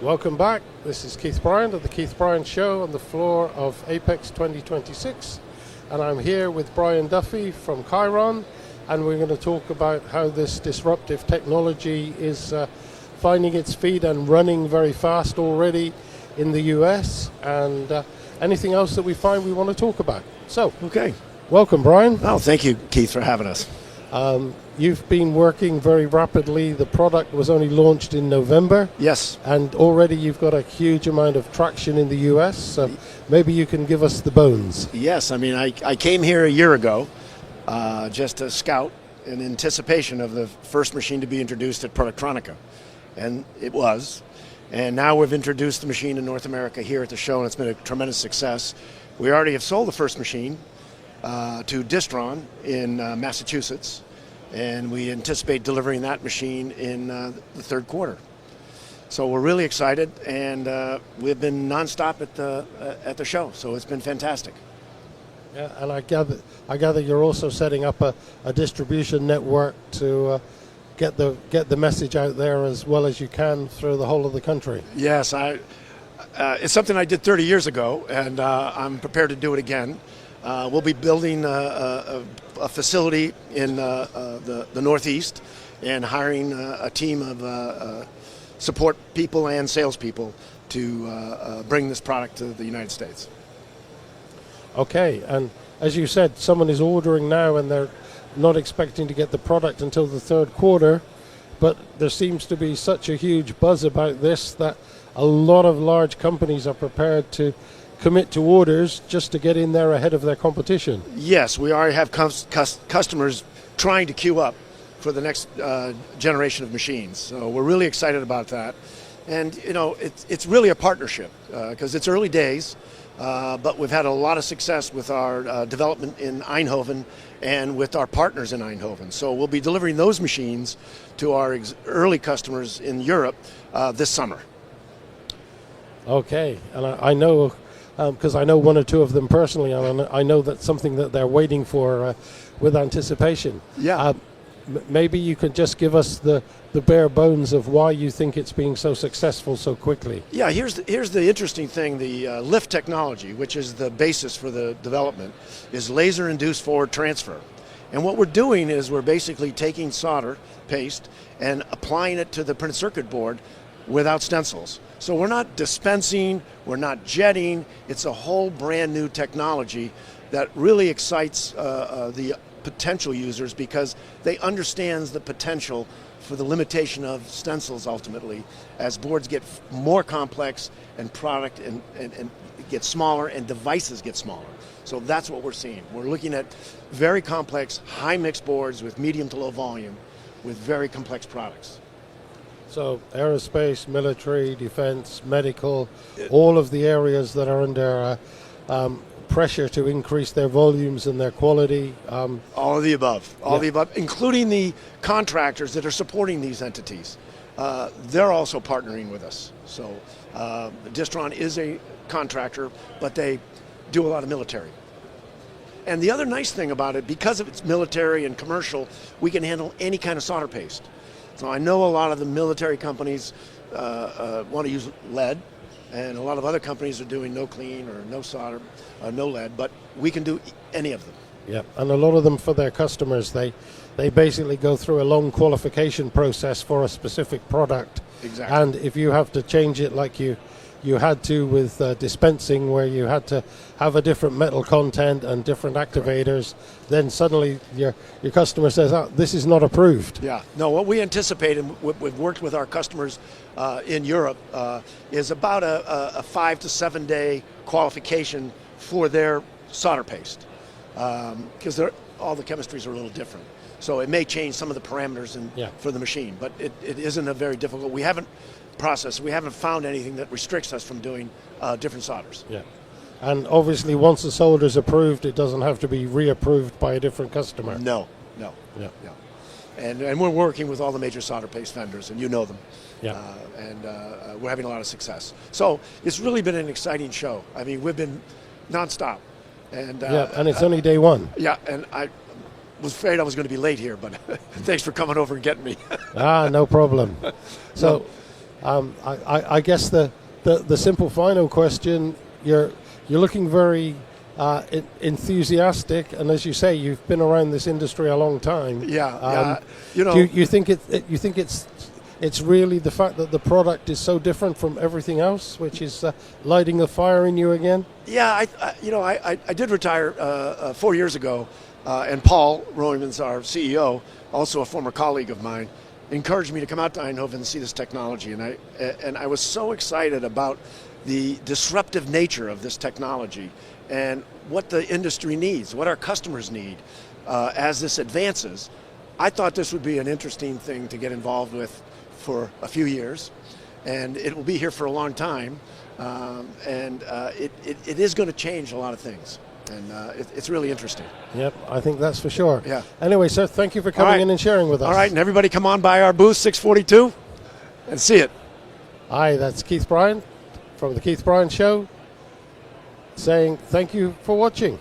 Welcome back. This is Keith Bryant of the Keith Bryant Show on the floor of Apex 2026. And I'm here with Brian Duffey from Keiron, and we're going to talk about how this disruptive technology is finding its feet and running very fast already in the US, and anything else that we find we want to talk about. So, Okay. welcome, Brian. Oh, thank you, Keith, for having us. You've been working very rapidly. The product was only launched in November. Yes. And already you've got a huge amount of traction in the US, so maybe you can give us the bones. Yes, I mean, I came here a year ago just to scout in anticipation of the first machine to be introduced at Productronica, and it was. And now we've introduced the machine in North America here at the show, and it's been a tremendous success. We already have sold the first machine to Distron in Massachusetts, and we anticipate delivering that machine in the third quarter. So we're really excited, and we've been nonstop at the show, so it's been fantastic. Yeah, and I gather you're also setting up a distribution network to get the message out there as well as you can through the whole of the country. Yes, it's something I did 30 years ago, and I'm prepared to do it again. We'll be building a facility in the Northeast and hiring a team of support people and salespeople to bring this product to the United States. Okay, and as you said, someone is ordering now and they're not expecting to get the product until the third quarter, but there seems to be such a huge buzz about this that a lot of large companies are prepared to commit to orders just to get in there ahead of their competition. Yes, we already have customers trying to queue up for the next generation of machines. So we're really excited about that. And, you know, it's really a partnership because it's early days, but we've had a lot of success with our development in Eindhoven and with our partners in Eindhoven. So we'll be delivering those machines to our early customers in Europe this summer. Okay, and I know, because I know one or two of them personally, and I know that's something that they're waiting for with anticipation. Yeah. Maybe you could just give us the bare bones of why you think it's being so successful so quickly. Yeah, here's the interesting thing. The lift technology, which is the basis for the development, is laser-induced forward transfer. And what we're doing is we're basically taking solder paste and applying it to the printed circuit board without stencils. So we're not dispensing, we're not jetting. It's a whole brand new technology that really excites the potential users because they understand the potential for the limitation of stencils ultimately as boards get more complex and product and get smaller and devices get smaller. So that's what we're seeing. We're looking at very complex high mix boards with medium to low volume with very complex products. So aerospace, military, defense, medical, all of the areas that are under pressure to increase their volumes and their quality. All of the above, the above, including the contractors that are supporting these entities. They're also partnering with us. So Distron is a contractor, but they do a lot of military. And the other nice thing about it, because of its military and commercial, we can handle any kind of solder paste. So I know a lot of the military companies want to use lead, and a lot of other companies are doing no clean or no solder, no lead, but we can do any of them. Yeah, and a lot of them for their customers, they basically go through a long qualification process for a specific product. Exactly. And if you have to change it like you had to with dispensing, where you had to have a different metal content and different activators, then suddenly your customer says, oh, this is not approved. Yeah, no, what we anticipate, and we've worked with our customers in Europe, is about a 5 to 7 day qualification for their solder paste, because all the chemistries are a little different. So it may change some of the parameters for the machine, but it isn't a very difficult. We haven't found anything that restricts us from doing different solders. Yeah. And obviously, once the solder's approved, it doesn't have to be reapproved by a different customer. No. Yeah. And we're working with all the major solder paste vendors, and you know them. Yeah. And we're having a lot of success. So it's really been an exciting show. I mean, we've been nonstop. And and it's only day one. Yeah, and I was afraid I was going to be late here, but thanks for coming over and getting me. No problem. So I guess the simple final question, you're looking very enthusiastic, and as you say, you've been around this industry a long time. Yeah, you know. Do you think it's really the fact that the product is so different from everything else, which is lighting the fire in you again? Yeah, I did retire 4 years ago, and Paul Royman's our CEO, also a former colleague of mine, encouraged me to come out to Eindhoven and see this technology, and I was so excited about the disruptive nature of this technology and what the industry needs, what our customers need as this advances. I thought this would be an interesting thing to get involved with for a few years, and it will be here for a long time, and it is going to change a lot of things, and it's really interesting. Yep, I think that's for sure. Yeah. Anyway, sir, thank you for coming in and sharing with us. All right, and everybody come on by our booth 642 and see it. Hi, that's Keith Bryan from the Keith Bryan Show saying thank you for watching.